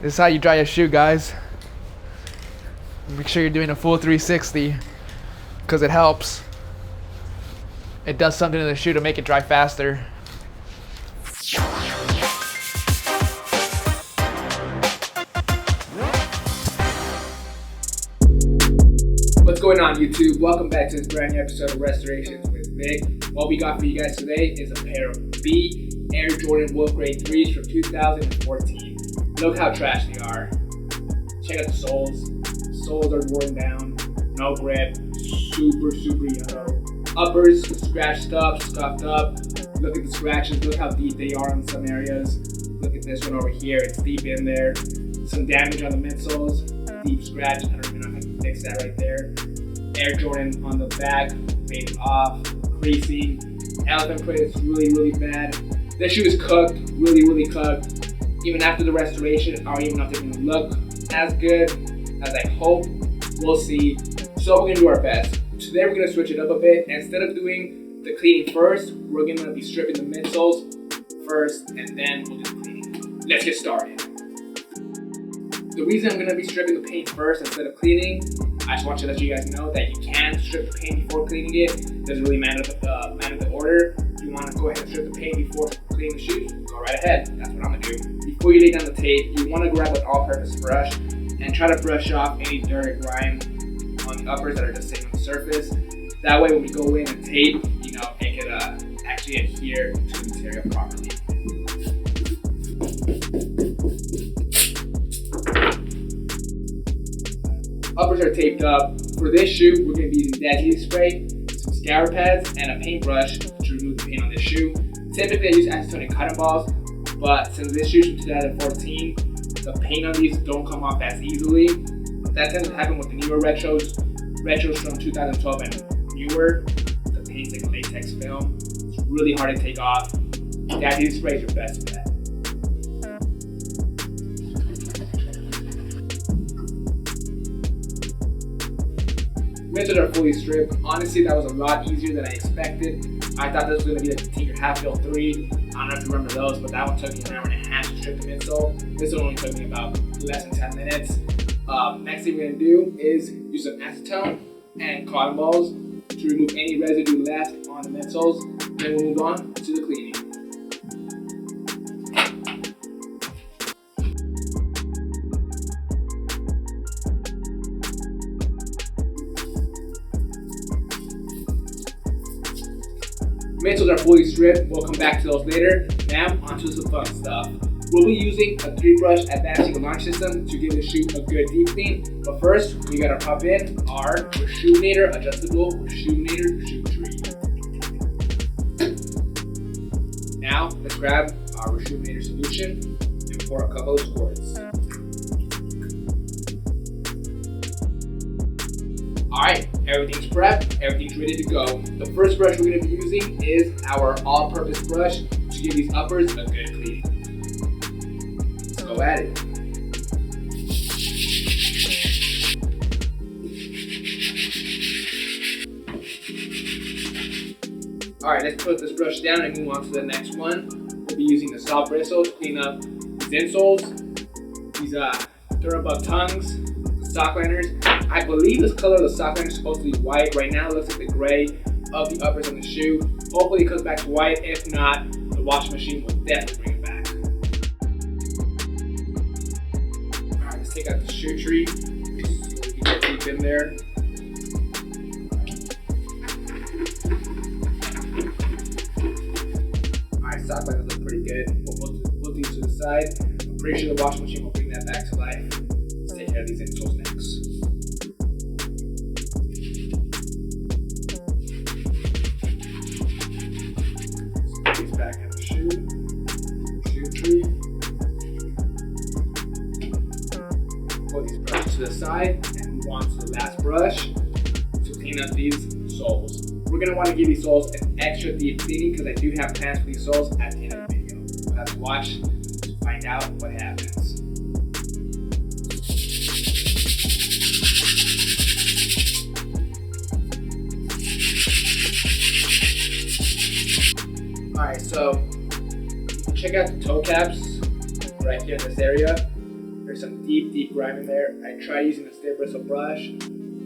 This is how you dry your shoe, guys. Make sure you're doing a full 360 because it helps. It does something to the shoe to make it dry faster. What's going on, YouTube? Welcome back to this brand new episode of Restorations with Vic. What we got for you guys today is a pair of B Air Jordan Wolf Grade 3s from 2014. Look how trash they are. Check out the soles. Soles are worn down, no grip, super yellow. Uppers scratched up, scuffed up. Look at the scratches, look how deep they are in some areas. Look at this one over here, it's deep in there. Some damage on the midsoles, deep scratch. I don't even know if I can fix that right there. Air Jordan on the back, faded off, creasing. Elephant print is really bad. This shoe is cooked, really cooked. Even after the restoration, I don't even know if they're gonna look as good as I hope. We'll see. So we're gonna do our best. Today we're gonna switch it up a bit. Instead of doing the cleaning first, we're gonna be stripping the midsoles first, and then we'll do the cleaning. Let's get started. The reason I'm gonna be stripping the paint first instead of cleaning, I just want to let you guys know that you can strip the paint before cleaning it. It doesn't really matter the order. If you want to go ahead and strip the paint before cleaning the shoes, go right ahead. That's what I'm gonna do. Before you lay down the tape, you want to grab an all-purpose brush and try to brush off any dirt or grime on the uppers that are just sitting on the surface. That way, when we go in and tape, it could actually adhere to the material properly. Uppers are taped up. For this shoe, we're going to be using Deadly spray, some scour pads, and a paintbrush to remove the paint on this shoe. Typically, I use acetone and cotton balls, but since this shoe's from 2014, the paint on these don't come off as easily. That tends to happen with the newer retros from 2012 and newer. The paint's like a latex film. It's really hard to take off. Deadly spray is your best bet. Midsoles are fully stripped. Honestly, that was a lot easier than I expected. I thought this was going to be like the Tinker Hatfield 3. I don't know if you remember those, but that one took me an hour and a half to strip the midsole. This one only took me about less than 10 minutes. Next thing we're going to do is use some acetone and cotton balls to remove any residue left on the midsoles. Then we'll move on to the cleaning. Midsoles are fully stripped. We'll come back to those later. Now, onto some fun stuff. We'll be using a 3-brush advanced launch system to give the shoe a good deep clean. But first, we gotta pop in our Reshoevn8r adjustable Reshoevn8r shoe tree. Now, let's grab our Reshoevn8r solution and pour a couple of squirts. Alright, everything's prepped, everything's ready to go. The first brush we're going to be using is our all-purpose brush to give these uppers a good cleaning. Let's go at it. Alright, let's put this brush down and move on to the next one. We'll be using the soft bristle to clean up these insoles, these durable tongues, the sock liners. I believe this color of the sock liner is supposed to be white. Right now it looks like the gray of the uppers on the shoe. Hopefully it comes back to white. If not, the washing machine will definitely bring it back. Alright, let's take out the shoe tree. So we can get deep in there. Alright, sock liners look pretty good. We'll put these to the side. I'm pretty sure the washing machine will bring that back to life. Let's take care of these insoles next. Back in the shoe tree. Pull these brushes to the side and move on to the last brush to clean up these soles. We're going to want to give these soles an extra deep cleaning because I do have plans for these soles at the end of the video. We'll have to watch to find out what happens. Alright, so check out the toe caps right here in this area. They're There's some deep grime in there. I tried using the stiff bristle brush.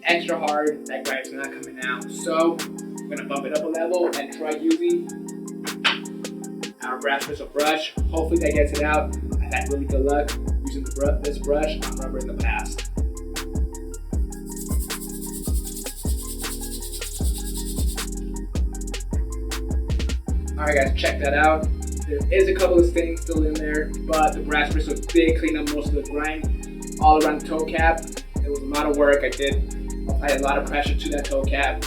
Extra hard, that grime's not coming out. So I'm gonna bump it up a level and try using our brass bristle brush. Hopefully that gets it out. I've had really good luck using this brush on rubber in the past. Alright guys, check that out. There is a couple of stains still in there, but the brass bristle did clean up most of the grime all around the toe cap. It was a lot of work. I applied a lot of pressure to that toe cap.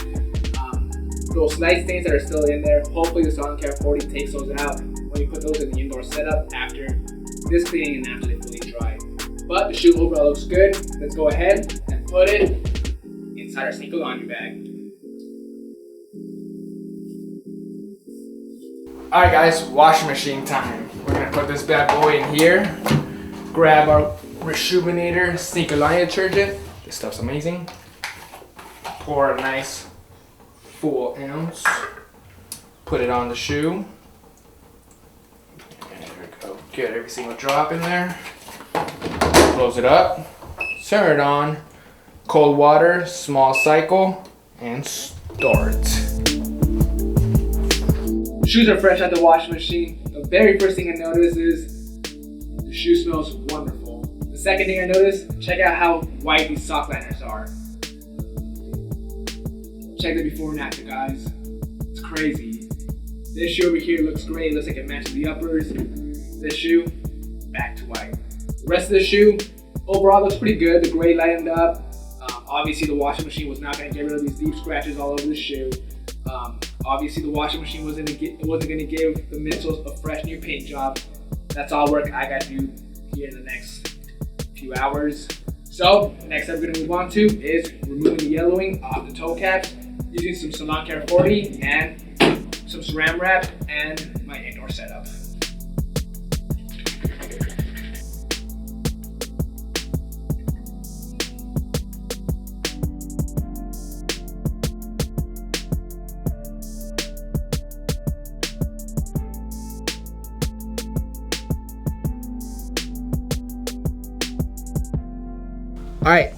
Those slight stains that are still in there, hopefully the Salon Care 40 takes those out when you put those in the indoor setup after this cleaning and after they fully dry. But the shoe overall looks good. Let's go ahead and put it inside our sneaker laundry bag. Alright guys, washing machine time. We're gonna put this bad boy in here. Grab our Reshoevn8r sneaker laundry detergent. This stuff's amazing. Pour a nice full ounce. Put it on the shoe. And there we go. Get every single drop in there. Close it up. Turn it on. Cold water, small cycle, and start. Shoes are fresh out the washing machine. The very first thing I notice is the shoe smells wonderful. The second thing I notice, check out how white these sock liners are. Check the before and after, guys. It's crazy. This shoe over here looks great. It looks like it matches the uppers. This shoe, back to white. The rest of the shoe, overall looks pretty good. The gray lightened up. Obviously the washing machine was not going to get rid of these deep scratches all over the shoe. Obviously the washing machine wasn't going to give the midsoles a fresh new paint job. That's all work I got to do here in the next few hours. So next I'm going to move on to is removing the yellowing off the toe caps using some Salon Care 40 and some saran wrap and my indoor setup. Alright,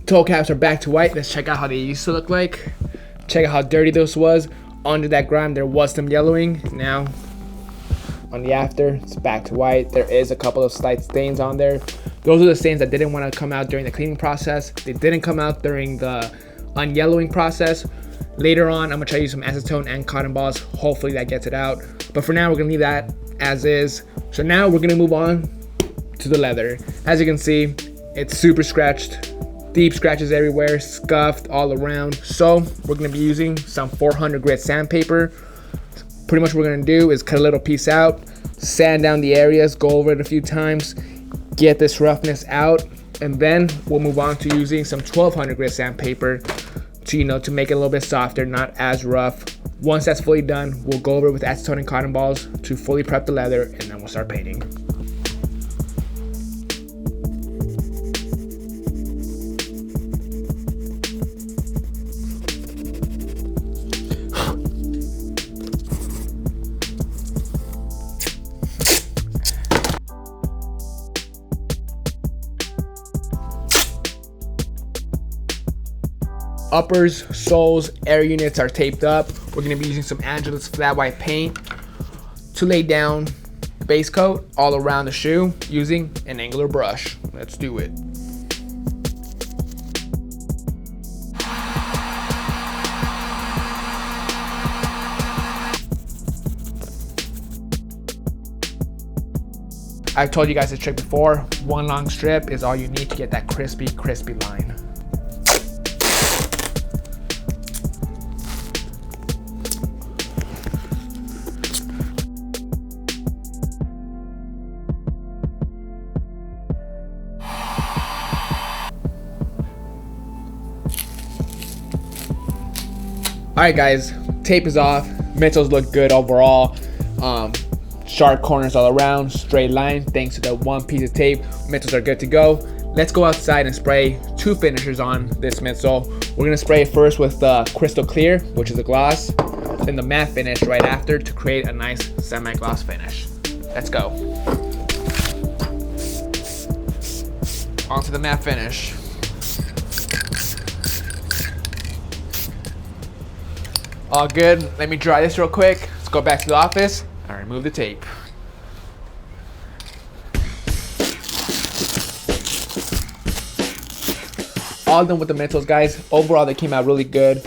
toe caps are back to white. Let's check out how they used to look like. Check out how dirty this was. Under that grime there was some yellowing. Now on the after, it's back to white. There is a couple of slight stains on there. Those are the stains that didn't want to come out during the cleaning process. They didn't come out during the unyellowing process. Later on, I'm gonna try to use some acetone and cotton balls. Hopefully that gets it out. But for now, we're gonna leave that as is. So now we're gonna move on to the leather. As you can see, it's super scratched, deep scratches everywhere, scuffed all around. So we're gonna be using some 400 grit sandpaper. Pretty much what we're gonna do is cut a little piece out, sand down the areas, go over it a few times, get this roughness out, and then we'll move on to using some 1200 grit sandpaper to, to make it a little bit softer, not as rough. Once that's fully done, we'll go over it with acetone and cotton balls to fully prep the leather, and then we'll start painting. Uppers, soles, air units are taped up. We're gonna be using some Angelus flat white paint to lay down the base coat all around the shoe using an angular brush. Let's do it. I've told you guys this trick before. One long strip is all you need to get that crispy line. Alright guys, tape is off. Midsoles look good overall. Sharp corners all around, straight line. Thanks to the one piece of tape, midsoles are good to go. Let's go outside and spray two finishers on this midsole. We're gonna spray it first with the crystal clear, which is a gloss, then the matte finish right after to create a nice semi-gloss finish. Let's go. onto the matte finish. All good. Let me dry this real quick. Let's go back to the office and remove the tape. All done with the midsoles, guys. Overall, they came out really good.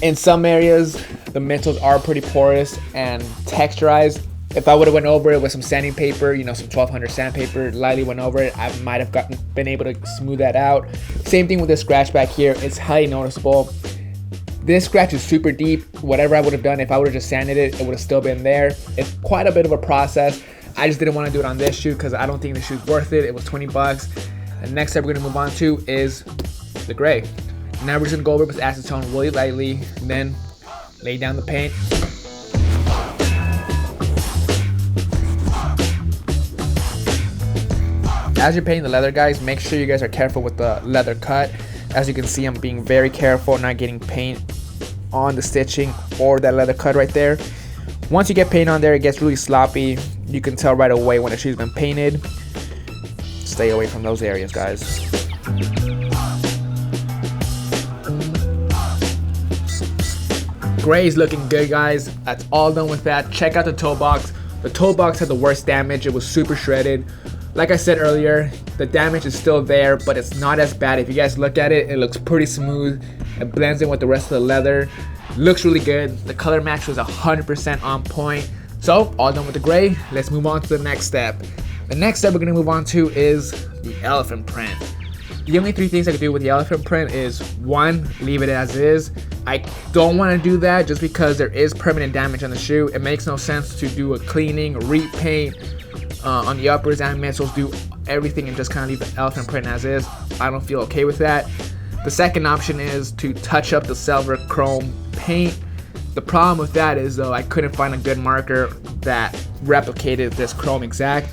In some areas, the midsoles are pretty porous and texturized. If I would have went over it with some sanding paper, you know, some 1200 sandpaper, lightly went over it, I might have been able to smooth that out. Same thing with this scratch back here. It's highly noticeable. This scratch is super deep. Whatever I would have done, if I would have just sanded it, it would have still been there. It's quite a bit of a process. I just didn't want to do it on this shoe because I don't think the shoe's worth it. It was 20 bucks. The next step we're gonna move on to is the gray. Now we're just gonna go over with acetone really lightly, then lay down the paint. As you're painting the leather, guys, make sure you guys are careful with the leather cut. As you can see, I'm being very careful, not getting paint on the stitching or that leather cut right there. Once you get paint on there, it gets really sloppy. You can tell right away when the shoe's been painted. Stay away from those areas, guys. Gray is looking good, guys. That's all done with that. Check out the toe box. The toe box had the worst damage. It was super shredded. Like I said earlier, the damage is still there, but it's not as bad. If you guys look at it, it looks pretty smooth. It blends in with the rest of the leather. Looks really good. The color match was 100% on point. So, all done with the gray. Let's move on to the next step. The next step we're gonna move on to is the elephant print. The only three things I can do with the elephant print is, one, leave it as is. I don't want to do that just because there is permanent damage on the shoe. It makes no sense to do a cleaning, repaint on the uppers and midsoles, do everything and just kind of leave the elephant print as is. I don't feel okay with that. The second option is to touch up the silver chrome paint. The problem with that is, though, I couldn't find a good marker that replicated this chrome exact.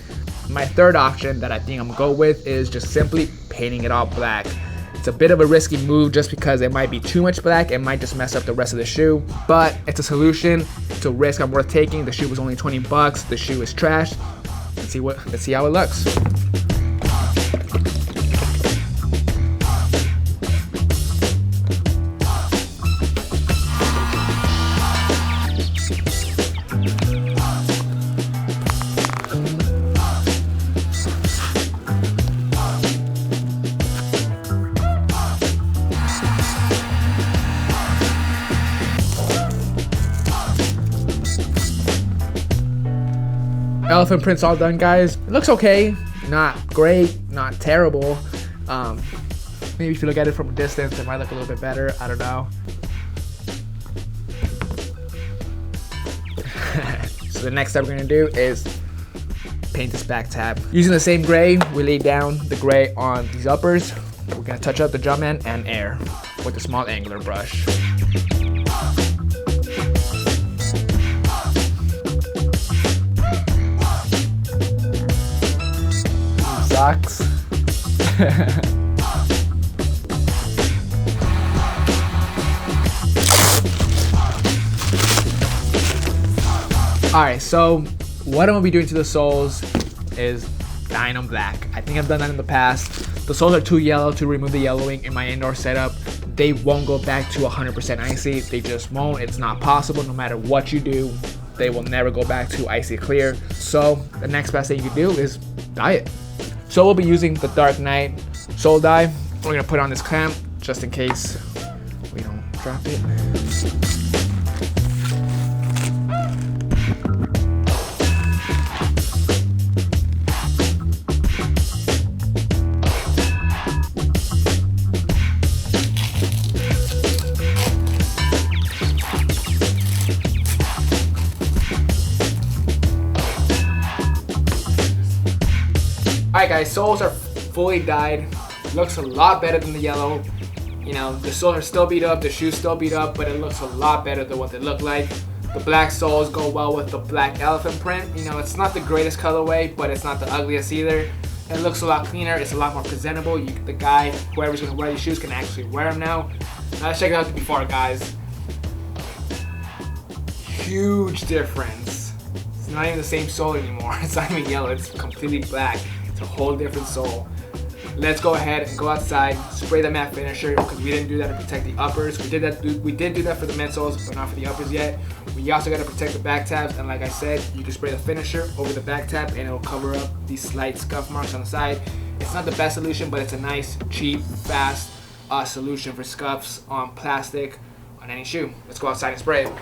My third option that I think I'm gonna go with is just simply painting it all black. It's a bit of a risky move just because it might be too much black. It might just mess up the rest of the shoe, but it's a solution. It's a risk I'm worth taking. The shoe was only 20 bucks. The shoe is trash. Let's see how it looks. Elephant print's all done, guys. It looks okay. Not great, not terrible. Maybe if you look at it from a distance, it might look a little bit better. I don't know. So the next step we're gonna do is paint this back tab. Using the same gray, we laid down the gray on these uppers. We're gonna touch up the drum end and air with a small angular brush. Socks. Alright, so what I'm gonna be doing to the soles is dyeing them black. I think I've done that in the past. The soles are too yellow to remove the yellowing in my indoor setup. They won't go back to 100% icy. They just won't. It's not possible. No matter what you do, they will never go back to icy clear. So the next best thing you can do is dye it. So we'll be using the Dark Knight sole dye. We're gonna put on this clamp just in case we don't drop it. Alright guys, soles are fully dyed. Looks a lot better than the yellow. You know, the soles are still beat up, the shoe's still beat up, but it looks a lot better than what they look like. The black soles go well with the black elephant print. You know, it's not the greatest colorway, but it's not the ugliest either. It looks a lot cleaner, it's a lot more presentable. The guy, whoever's gonna wear these shoes, can actually wear them now. Now let's check out the before, guys. Huge difference. It's not even the same sole anymore. It's not even yellow, it's completely black. It's a whole different sole. let's go ahead and go outside, spray the matte finisher, because we didn't do that to protect the uppers. We did do that for the midsoles, but not for the uppers yet. We also got to protect the back tabs, and like I said, you can spray the finisher over the back tab and it'll cover up these slight scuff marks on the side. It's not the best solution, but it's a nice, cheap, fast solution for scuffs on plastic on any shoe. Let's go outside and spray it.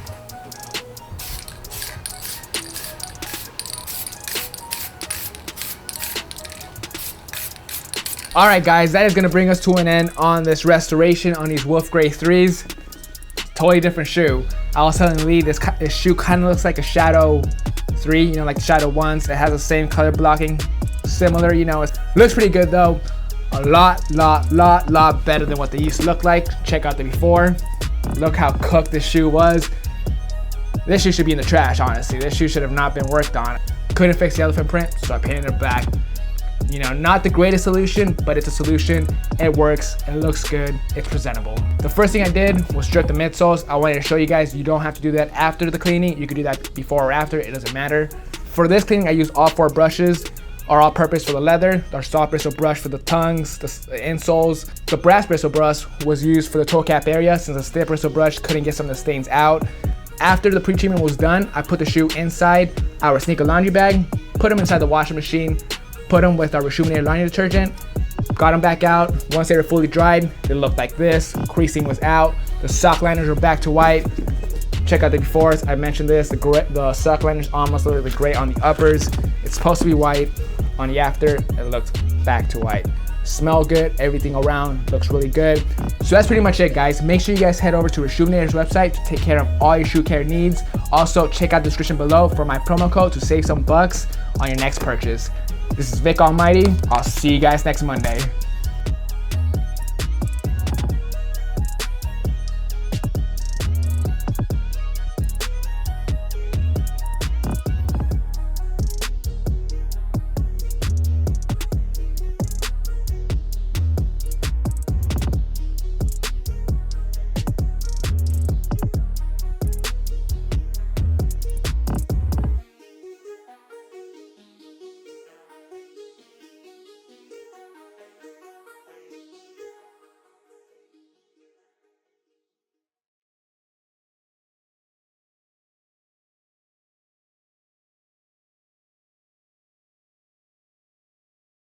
Alright guys, that is going to bring us to an end on this restoration on these Wolf Grey 3s. Totally different shoe. I was telling Lee, this shoe kind of looks like a Shadow 3, you know, like the Shadow 1s. It has the same color blocking, similar, you know. It looks pretty good though. A lot better than what they used to look like. Check out the before. Look how cooked this shoe was. This shoe should be in the trash, honestly. This shoe should have not been worked on. Couldn't fix the elephant print, so I painted it back. You know, not the greatest solution, but it's a solution. It works, it looks good, it's presentable. The first thing I did was strip the midsoles. I wanted to show you guys you don't have to do that after the cleaning. You can do that before or after, it doesn't matter. For this cleaning, I used all 4 brushes, are all purpose for the leather, our soft bristle brush for the tongues, the insoles. The brass bristle brush was used for the toe cap area since the stiff bristle brush couldn't get some of the stains out. After the pre-treatment was done, I put the shoe inside our sneaker laundry bag, put them inside the washing machine, put them with our Reshoevn8r laundry detergent, got them back out. Once they were fully dried, they looked like this. Creasing was out. The sock liners were back to white. Check out the befores. I mentioned this. The sock liners almost look like gray on the uppers. It's supposed to be white. On the after, it looks back to white. Smell good. Everything around looks really good. So that's pretty much it, guys. Make sure you guys head over to Reshoevn8r's website to take care of all your shoe care needs. Also, check out the description below for my promo code to save some bucks on your next purchase. This is Vick Almighty. I'll see you guys next Monday.